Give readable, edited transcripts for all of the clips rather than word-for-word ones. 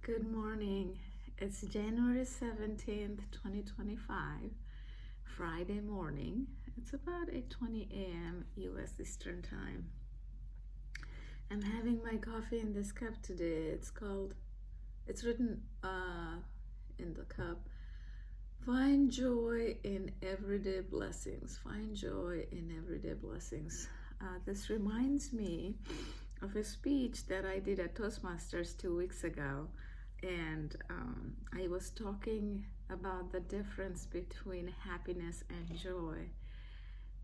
Good morning. It's January 17th, 2025, Friday morning. It's about 8:20 a.m. US Eastern Time. I'm having my coffee in this cup today. It's written in the cup, find joy in everyday blessings. Find joy in everyday blessings. This reminds me of a speech that I did at Toastmasters 2 weeks ago. And I was talking about the difference between happiness and joy.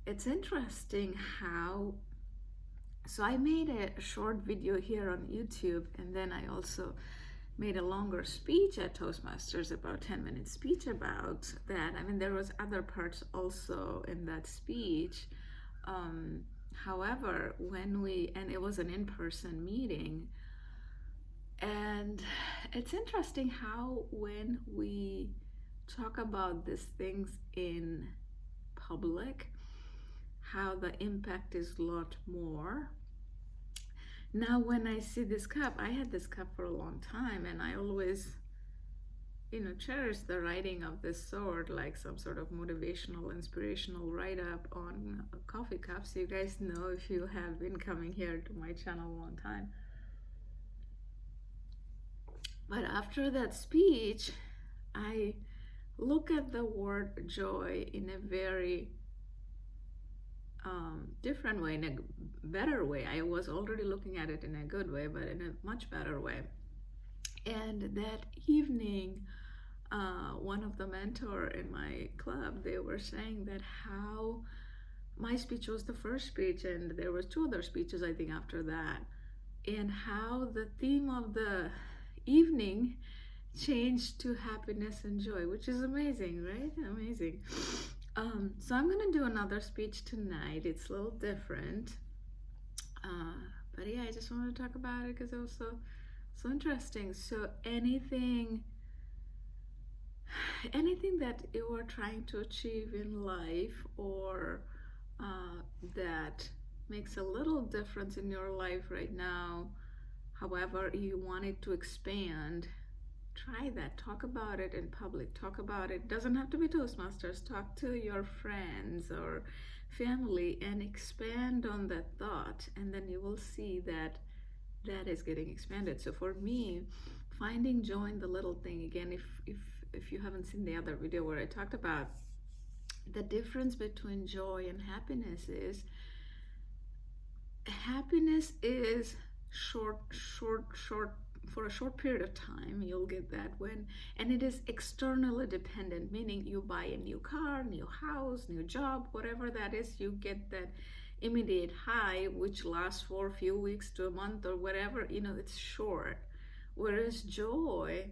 It's interesting how, so I made a short video here on YouTube, and then I also made a longer speech at Toastmasters, about 10-minute speech about that. I mean, there was other parts also in that speech. However, and it was an in-person meeting, and it's interesting how when we talk about these things in public, how the impact is a lot more. Now, when I see this cup, I had this cup for a long time, and I always, cherish the writing of this sort, like some sort of motivational, inspirational write-up on coffee cups. You guys know if you have been coming here to my channel a long time. But after that speech, I look at the word joy in a very different way, in a better way. I was already looking at it in a good way, but in a much better way. And that evening, one of the mentor in my club, they were saying that how my speech was the first speech, and there was two other speeches, I think, after that, and how the theme of the evening changed to happiness and joy, which is amazing, right? Amazing. So I'm going to do another speech tonight. It's a little different. But yeah, I just wanted to talk about it because it was so interesting. So anything that you are trying to achieve in life, or that makes a little difference in your life right now, however you want it to expand, try that. Talk about it in public. Talk about it. Doesn't have to be Toastmasters. Talk to your friends or family and expand on that thought, and then you will see that that is getting expanded. So for me, finding joy in the little thing, again, if you haven't seen the other video where I talked about the difference between joy and happiness, is happiness is short for a short period of time. You'll get that and it is externally dependent, meaning you buy a new car, new house, new job, whatever that is, you get that immediate high, which lasts for a few weeks to a month or whatever, it's short. Whereas joy,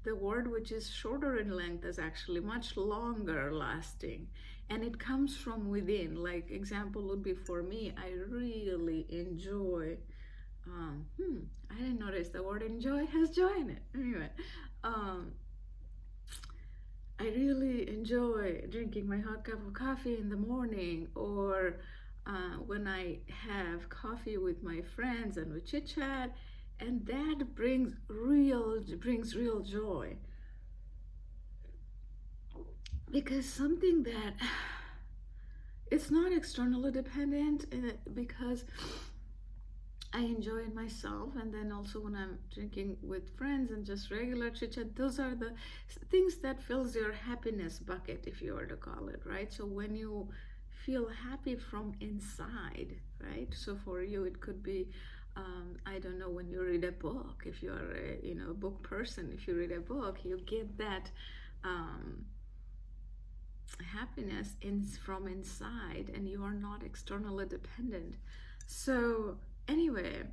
the word which is shorter in length, is actually much longer lasting, and it comes from within. Like, example would be, for me, I really enjoy I didn't notice the word enjoy has joy in it. Anyway, I really enjoy drinking my hot cup of coffee in the morning, or when I have coffee with my friends and we chit chat, and that brings real joy. Because something that it's not externally dependent, because I enjoy it myself, and then also when I'm drinking with friends and just regular chit chat, those are the things that fills your happiness bucket, if you were to call it, right? So when you feel happy from inside, right? So for you, it could be, I don't know, when you read a book, if you're a book person, if you read a book, you get that happiness from inside, and you are not externally dependent. So anyway,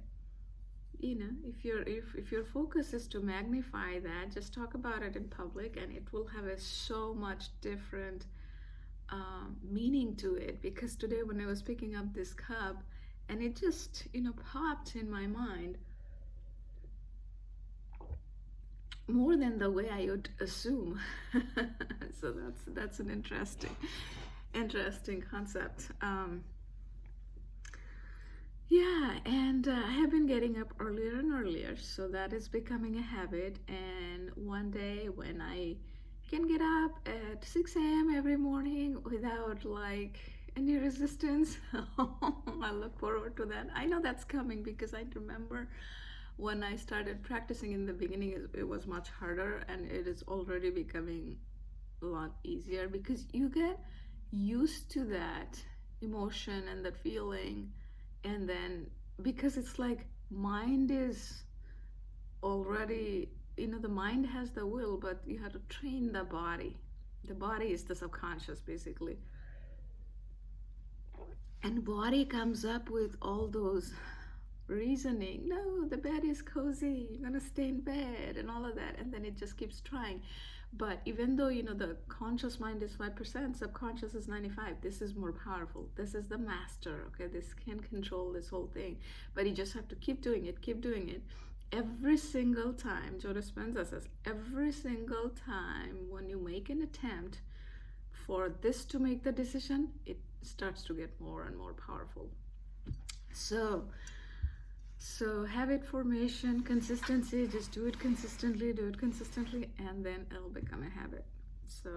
if your focus is to magnify that, just talk about it in public, and it will have a so much different meaning to it. Because today, when I was picking up this cup, and it just popped in my mind more than the way I would assume. So that's an interesting concept. Yeah, and I have been getting up earlier and earlier, so that is becoming a habit. And one day when I can get up at 6 a.m. every morning without like any resistance, I look forward to that. I know that's coming because I remember when I started practicing in the beginning, it was much harder, and it is already becoming a lot easier because you get used to that emotion and that feeling, and then because it's like mind is already, the mind has the will, but you have to train the body. The body is the subconscious basically, and body comes up with all those reasoning. No, the bed is cozy, you're gonna stay in bed and all of that, and then it just keeps trying. But even though the conscious mind is 5%, subconscious is 95. This is more powerful. This is the master. Okay, this can control this whole thing, but you just have to keep doing it, keep doing it. Every single time, Joe Dispenza says, every single time when you make an attempt for this to make the decision, it starts to get more and more powerful. So habit formation, consistency, just do it consistently, and then it'll become a habit. So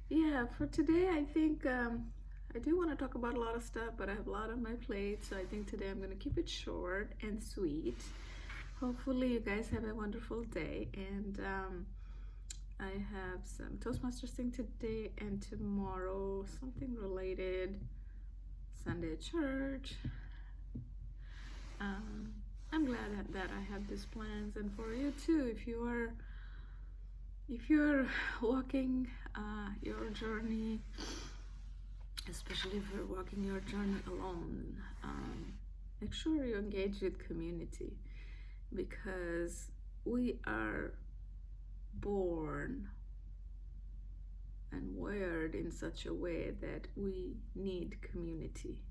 yeah, for today, I think I do want to talk about a lot of stuff, but I have a lot on my plate, so I think today I'm going to keep it short and sweet. Hopefully you guys have a wonderful day, and I have some Toastmasters thing today and tomorrow, something related, Sunday at church. I'm glad that I have these plans, and for you too. If you're walking your journey, especially if you're walking your journey alone, make sure you engage with community, because we are born and wired in such a way that we need community.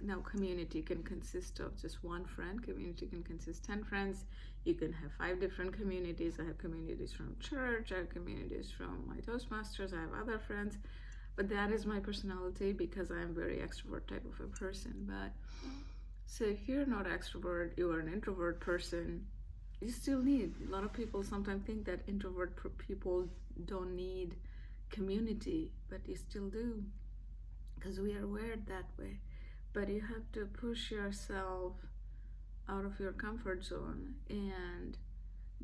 Now community can consist of just one friend, community can consist 10 friends, you can have 5 different communities. I have communities from church, I have communities from my Toastmasters, I have other friends, but that is my personality because I am very extrovert type of a person. But so if you're not extrovert, you are an introvert person, you still need, a lot of people sometimes think that introvert people don't need community, but you still do, because we are wired that way. But you have to push yourself out of your comfort zone, and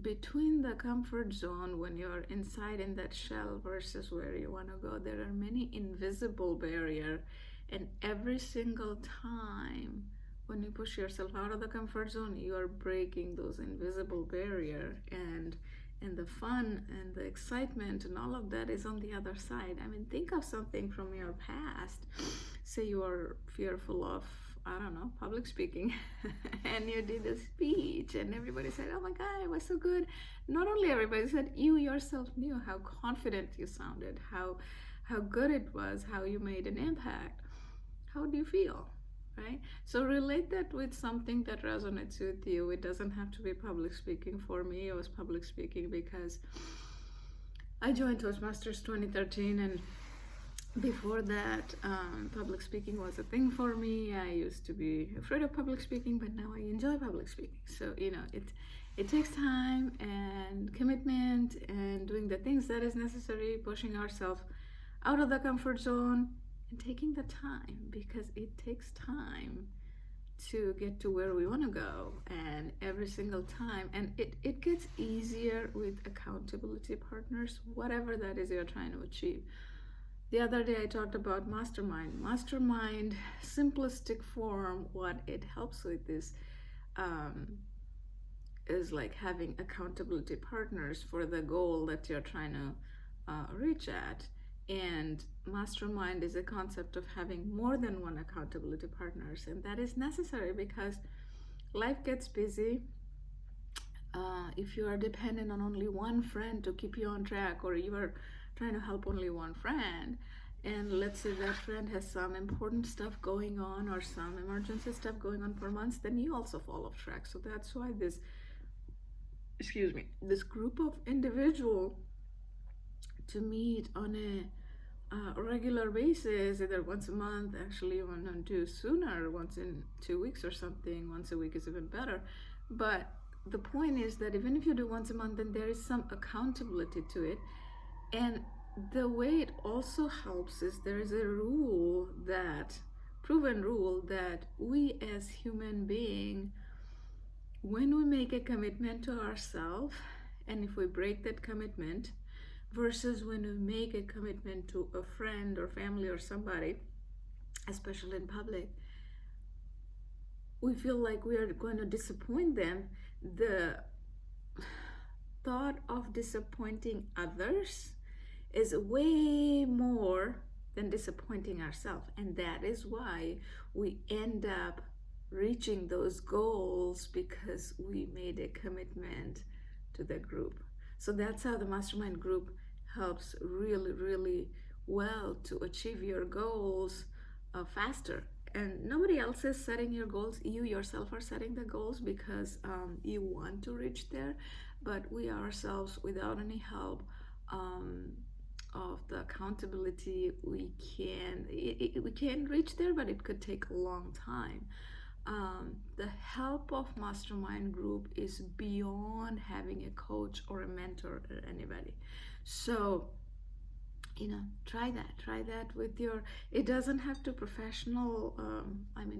between the comfort zone, when you're inside in that shell versus where you want to go, there are many invisible barriers, and every single time when you push yourself out of the comfort zone, you are breaking those invisible barriers, and the fun and the excitement and all of that is on the other side. I mean, think of something from your past. Say you are fearful of, I don't know, public speaking, and you did a speech, and everybody said, "Oh my God, it was so good." Not only everybody said, you yourself knew how confident you sounded, how good it was, how you made an impact. How do you feel? Right? So relate that with something that resonates with you. It doesn't have to be public speaking. For me, it was public speaking because I joined Toastmasters 2013, and before that, public speaking was a thing for me. I used to be afraid of public speaking, but now I enjoy public speaking. So it takes time and commitment and doing the things that is necessary, pushing ourselves out of the comfort zone, and taking the time, because it takes time to get to where we want to go, and every single time, and it gets easier with accountability partners, whatever that is you're trying to achieve. The other day I talked about mastermind simplistic form. What it helps with is like having accountability partners for the goal that you're trying to reach at. And mastermind is a concept of having more than one accountability partners, and that is necessary because life gets busy. If you are dependent on only one friend to keep you on track, or you are trying to help only one friend, and let's say that friend has some important stuff going on or some emergency stuff going on for months, then you also fall off track. So that's why this group of individual to meet on a regular basis, either once a month. Actually, you want to do sooner, once in 2 weeks or something. Once a week is even better. But the point is that even if you do once a month, then there is some accountability to it. And the way it also helps is there is a rule that, proven rule, that we as human beings, when we make a commitment to ourselves, and if we break that commitment, versus when we make a commitment to a friend or family or somebody, especially in public, we feel like we are going to disappoint them. The thought of disappointing others is way more than disappointing ourselves, and that is why we end up reaching those goals, because we made a commitment to the group. So that's how the mastermind group helps really, really well to achieve your goals faster. And nobody else is setting your goals. You yourself are setting the goals because you want to reach there, but we ourselves, without any help of the accountability, we can reach there, but it could take a long time. The help of mastermind group is beyond having a coach or a mentor or anybody. So try that with your, it doesn't have to professional,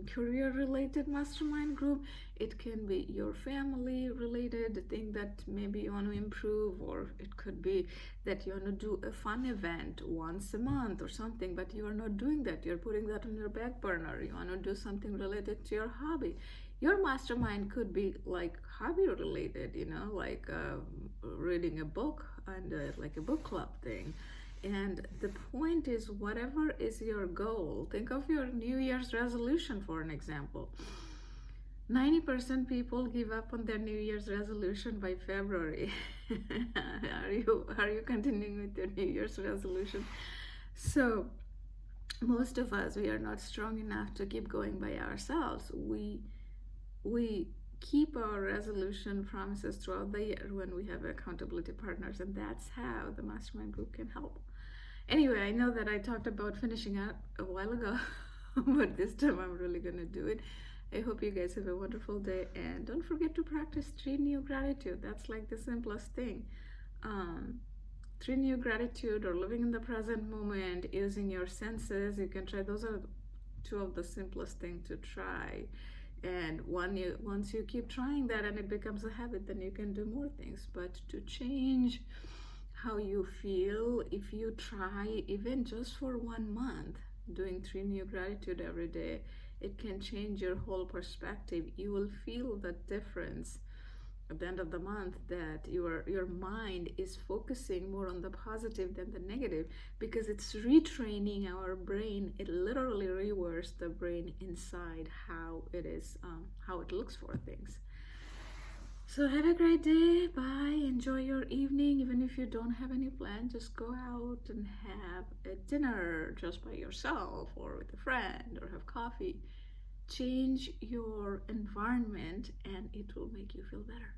career related mastermind group. It can be your family related thing that maybe you want to improve, or it could be that you want to do a fun event once a month or something, but you are not doing that. You're putting that on your back burner. You want to do something related to your hobby. Your mastermind could be like hobby related, like reading a book, and like a book club thing. And the point is, whatever is your goal, think of your New Year's resolution for an example. 90% people give up on their New Year's resolution by February. Are you continuing with your New Year's resolution? So most of us, we are not strong enough to keep going by ourselves. We keep our resolution promises throughout the year when we have accountability partners, and that's how the mastermind group can help. Anyway, I know that I talked about finishing up a while ago, but this time I'm really gonna do it. I hope you guys have a wonderful day, and don't forget to practice 3 new gratitude. That's like the simplest thing. 3 new gratitude, or living in the present moment, using your senses. You can try, those are 2 of the simplest things to try. And once you keep trying that and it becomes a habit, then you can do more things. But to change how you feel, if you try even just for 1 month doing 3 new gratitude every day, it can change your whole perspective. You will feel the difference at the end of the month, that your mind is focusing more on the positive than the negative, because it's retraining our brain. It literally rewires the brain inside how it is, how it looks for things. So have a great day. Bye. Enjoy your evening. Even if you don't have any plan, just go out and have a dinner just by yourself or with a friend, or have coffee. Change your environment and it will make you feel better.